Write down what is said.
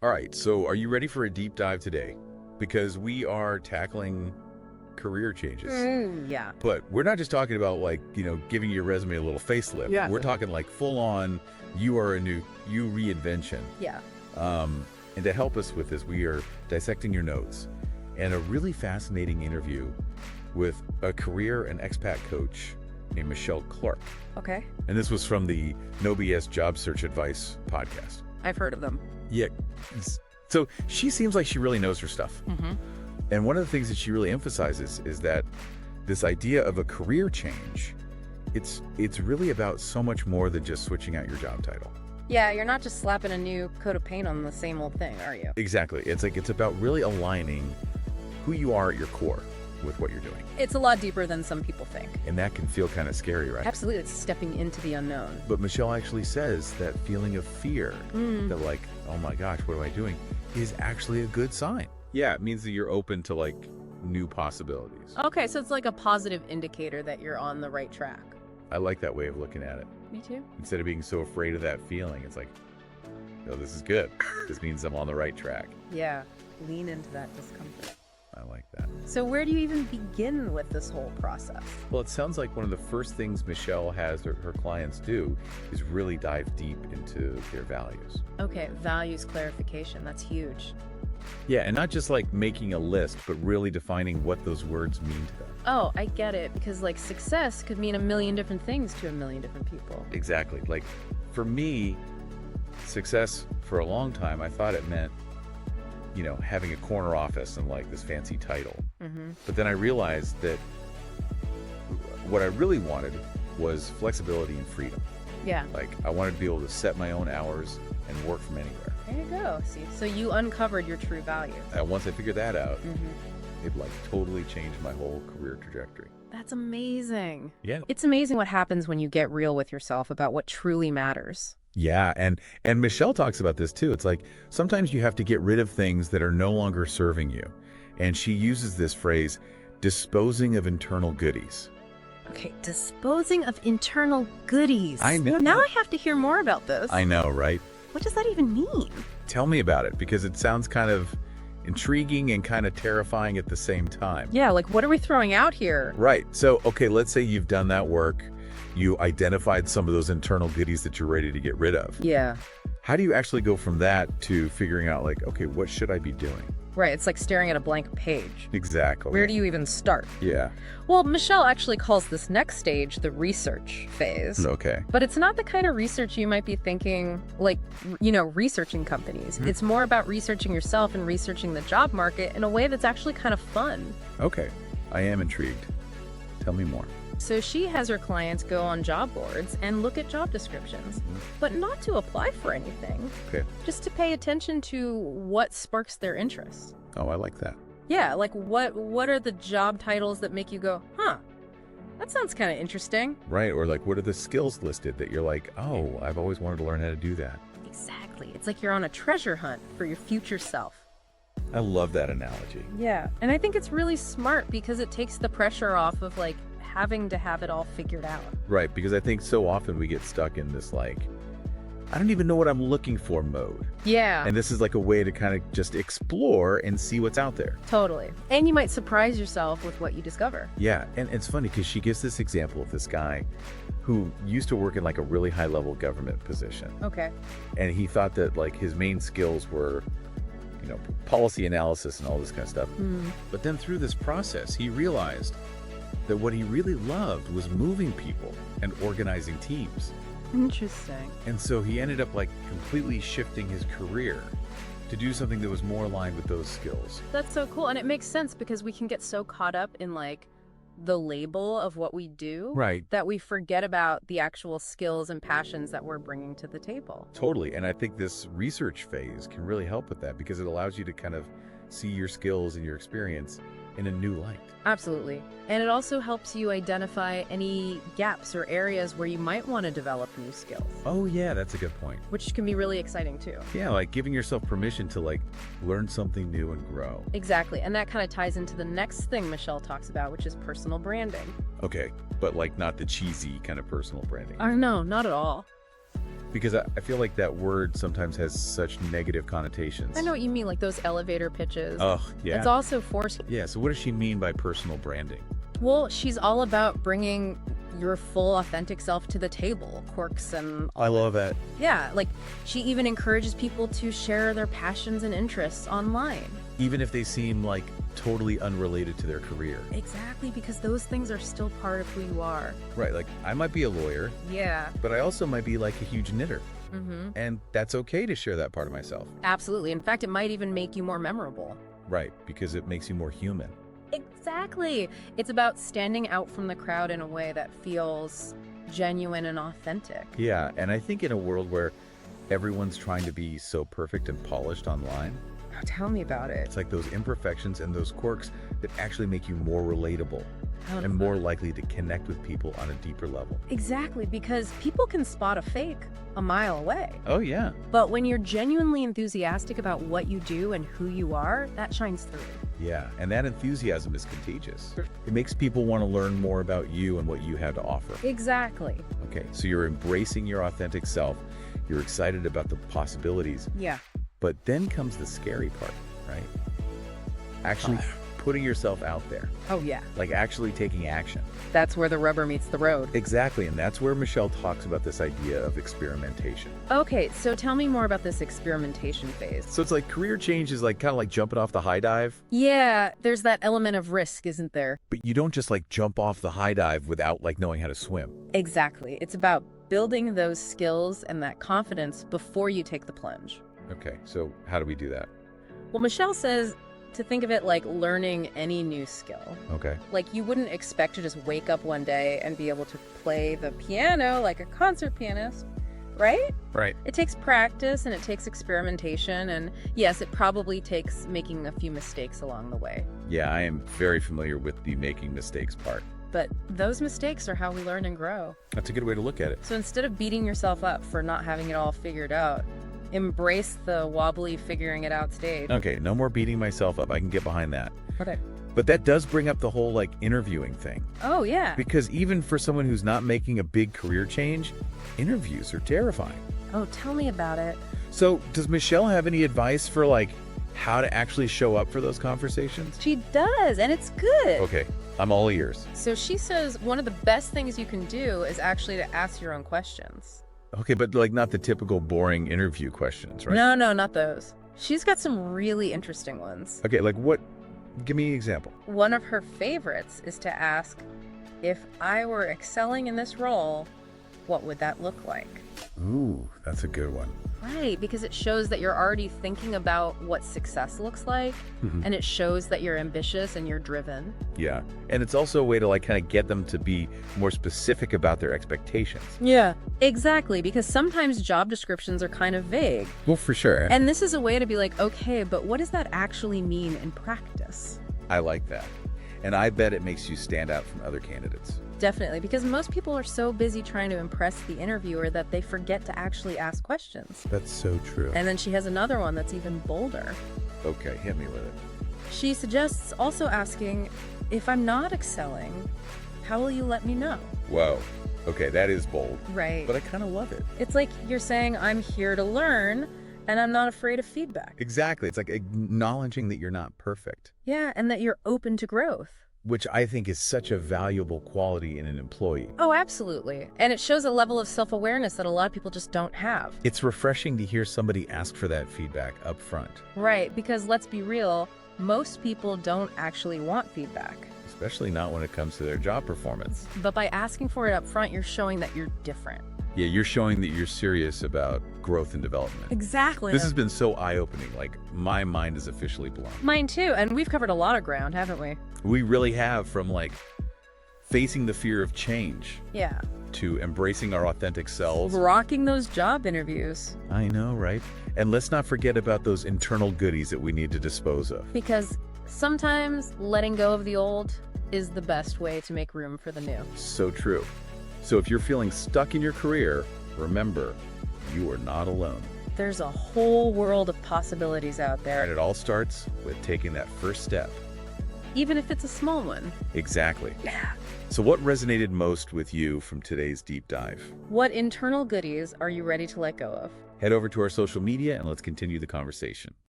All right, so are you ready for a deep dive today? Because we are tackling career changes. Yeah. But we're not just talking about giving your resume a little facelift. Yeah. We're talking like full on, you are a new, you reinvention. Yeah. And to help us with this, we are dissecting your notes and a really fascinating interview with a career and expat coach named Michelle Clark. Okay. And this was from the No BS Job Search Advice podcast. I've heard of them. Yeah. So she seems like she really knows her stuff. Mm-hmm. And one of the things that she really emphasizes is that this idea of a career change, it's really about so much more than just switching out your job title. Yeah, you're not just slapping a new coat of paint on the same old thing, are you? Exactly. It's about really aligning who you are at your core with what you're doing. It's a lot deeper than some people think. And that can feel kind of scary, right? Absolutely, it's stepping into the unknown. But Michelle actually says that feeling of fear, that like, oh my gosh, what am I doing, is actually a good sign. Yeah, it means that you're open to like new possibilities. Okay, so it's like a positive indicator that you're on the right track. I like that way of looking at it. Me too. Instead of being so afraid of that feeling, it's like, no, this is good. This means I'm on the right track. Yeah, lean into that discomfort. I like that. So where do you even begin with this whole process? Well, it sounds like one of the first things Michelle has her clients do is really dive deep into their values. Okay, values clarification, that's huge. Yeah, and not just like making a list, but really defining what those words mean to them. Oh, I get it, because like success could mean a million different things to a million different people. Exactly. Like for me, success for a long time, I thought it meant, having a corner office and like this fancy title. Mm-hmm. But then I realized that what I really wanted was flexibility and freedom. Yeah. Like I wanted to be able to set my own hours and work from anywhere. There you go. See, so you uncovered your true values. Once I figured that out, Mm-hmm. it like totally changed my whole career trajectory. That's amazing. Yeah. It's amazing what happens when you get real with yourself about what truly matters. Yeah, and Michelle talks about this too. It's like sometimes you have to get rid of things that are no longer serving you. And she uses this phrase, disposing of internal goodies. Okay, disposing of internal goodies. I know. Now I have to hear more about this. I know, right? What does that even mean? Tell me about it, because it sounds kind of intriguing and kind of terrifying at the same time. Yeah, like what are we throwing out here? Right. So, okay, let's say you've done that work. You identified some of those internal goodies that you're ready to get rid of. Yeah. How do you actually go from that to figuring out like, okay, what should I be doing? Right, it's like staring at a blank page. Exactly. Where do you even start? Yeah. Well, Michelle actually calls this next stage the research phase. Okay. But it's not the kind of research you might be thinking, like, researching companies. It's more about researching yourself and researching the job market in a way that's actually kind of fun. Okay. I am intrigued. Tell me more. So she has her clients go on job boards and look at job descriptions, but not to apply for anything. Okay. Just to pay attention to what sparks their interest. Oh, I like that. Yeah, like what are the job titles that make you go, huh, that sounds kind of interesting. Right. Or like, what are the skills listed that you're like, oh, I've always wanted to learn how to do that. Exactly. It's like you're on a treasure hunt for your future self. I love that analogy. Yeah. And I think it's really smart because it takes the pressure off of like having to have it all figured out. Right. Because I think so often we get stuck in this like, I don't even know what I'm looking for mode. Yeah. And this is like a way to kind of just explore and see what's out there. Totally. And you might surprise yourself with what you discover. Yeah. And it's funny because she gives this example of this guy who used to work in like a really high level government position. Okay. And he thought that like his main skills were, policy analysis and all this kind of stuff. But then through this process, he realized that what he really loved was moving people and organizing teams. Interesting. And so he ended up like completely shifting his career to do something that was more aligned with those skills. That's so cool. And it makes sense because we can get so caught up in like the label of what we do, Right. that we forget about the actual skills and passions that we're bringing to the table. Totally. And I think this research phase can really help with that because it allows you to kind of see your skills and your experience in a new light. Absolutely. And it also helps you identify any gaps or areas where you might want to develop new skills, Oh yeah, that's a good point. which can be really exciting too. Yeah, like giving yourself permission to like learn something new and grow. Exactly. And that kind of ties into the next thing Michelle talks about, which is personal branding. Okay, but like not the cheesy kind of personal branding. No, not at all. Because I feel like that word sometimes has such negative connotations. I know what you mean, like those elevator pitches. Oh, yeah. It's also forced. Yeah, so what does she mean by personal branding? Well, she's all about bringing your full authentic self to the table, quirks and I love that. yeah, like she even encourages people to share their passions and interests online. Even if they seem like totally unrelated to their career. Exactly, because those things are still part of who you are. Right, like I might be a lawyer, Yeah. but I also might be like a huge knitter. Mm-hmm. And that's okay to share that part of myself. Absolutely. In fact, it might even make you more memorable. Right, because it makes you more human. Exactly. It's about standing out from the crowd in a way that feels genuine and authentic. Yeah, and I think in a world where everyone's trying to be so perfect and polished online, Oh, tell me about it. it's like those imperfections and those quirks that actually make you more relatable Oh, and more likely to connect with people on a deeper level. exactly, because people can spot a fake a mile away. Oh, yeah. But when you're genuinely enthusiastic about what you do and who you are, that shines through. Yeah, and that enthusiasm is contagious. It makes people want to learn more about you and what you have to offer. Exactly. Okay, so you're embracing your authentic self. You're excited about the possibilities. Yeah. But then comes the scary part, right? Actually putting yourself out there, Oh, yeah. like actually taking action. That's where the rubber meets the road. Exactly, and that's where Michelle talks about this idea of experimentation. Okay, so tell me more about this experimentation phase. So it's like career change is like kind of like jumping off the high dive, Yeah, there's that element of risk, isn't there? but you don't just like jump off the high dive without like knowing how to swim. Exactly. It's about building those skills and that confidence before you take the plunge. Okay, so how do we do that? Well, Michelle says to think of it like learning any new skill. Okay. Like you wouldn't expect to just wake up one day and be able to play the piano like a concert pianist, right? Right. It takes practice and it takes experimentation, and yes, it probably takes making a few mistakes along the way. Yeah, I am very familiar with the making mistakes part. But those mistakes are how we learn and grow. That's a good way to look at it. So instead of beating yourself up for not having it all figured out, embrace the wobbly figuring it out stage. Okay, no more beating myself up. I can get behind that. Okay. But that does bring up the whole like interviewing thing. Oh, yeah. Because even for someone who's not making a big career change, interviews are terrifying. Oh, tell me about it. So does Michelle have any advice for like how to actually show up for those conversations? She does, and it's good. Okay, I'm all ears. So she says one of the best things you can do is actually to ask your own questions. Okay, but like not the typical boring interview questions, right? No, not those. She's got some really interesting ones. Okay, like what? Give me an example. One of her favorites is to ask, if I were excelling in this role, what would that look like? Ooh, that's a good one. Right, because it shows that you're already thinking about what success looks like, and it shows that you're ambitious and you're driven. Yeah, and it's also a way to like kind of get them to be more specific about their expectations. Yeah, exactly, because sometimes job descriptions are kind of vague. Well, for sure. And this is a way to be like, okay, but what does that actually mean in practice? I like that. And I bet it makes you stand out from other candidates. Definitely, because most people are so busy trying to impress the interviewer that they forget to actually ask questions. That's so true. And then she has another one that's even bolder. Okay, hit me with it. She suggests also asking, if I'm not excelling, how will you let me know? Whoa. Okay, that is bold. Right. But I kind of love it. It's like you're saying, I'm here to learn, and I'm not afraid of feedback. Exactly. It's like acknowledging that you're not perfect, Yeah, and that you're open to growth. which I think is such a valuable quality in an employee. Oh, absolutely. And it shows a level of self-awareness that a lot of people just don't have. It's refreshing to hear somebody ask for that feedback up front, Right, because let's be real, most people don't actually want feedback. especially not when it comes to their job performance. But by asking for it up front, you're showing that you're different. Yeah, you're showing that you're serious about growth and development. Exactly. This has been so eye-opening. Like, my mind is officially blown. Mine too, and we've covered a lot of ground, haven't we? We really have, from like facing the fear of change Yeah. to embracing our authentic selves. Rocking those job interviews. I know, right? And let's not forget about those internal goodies that we need to dispose of. Because sometimes letting go of the old is the best way to make room for the new. So true. So if you're feeling stuck in your career, remember, you are not alone. There's a whole world of possibilities out And there. it all starts with taking that first step. even if it's a small one. Exactly. Yeah. So what resonated most with you from today's deep dive? What internal goodies are you ready to let go of? Head over to our social media and let's continue the conversation.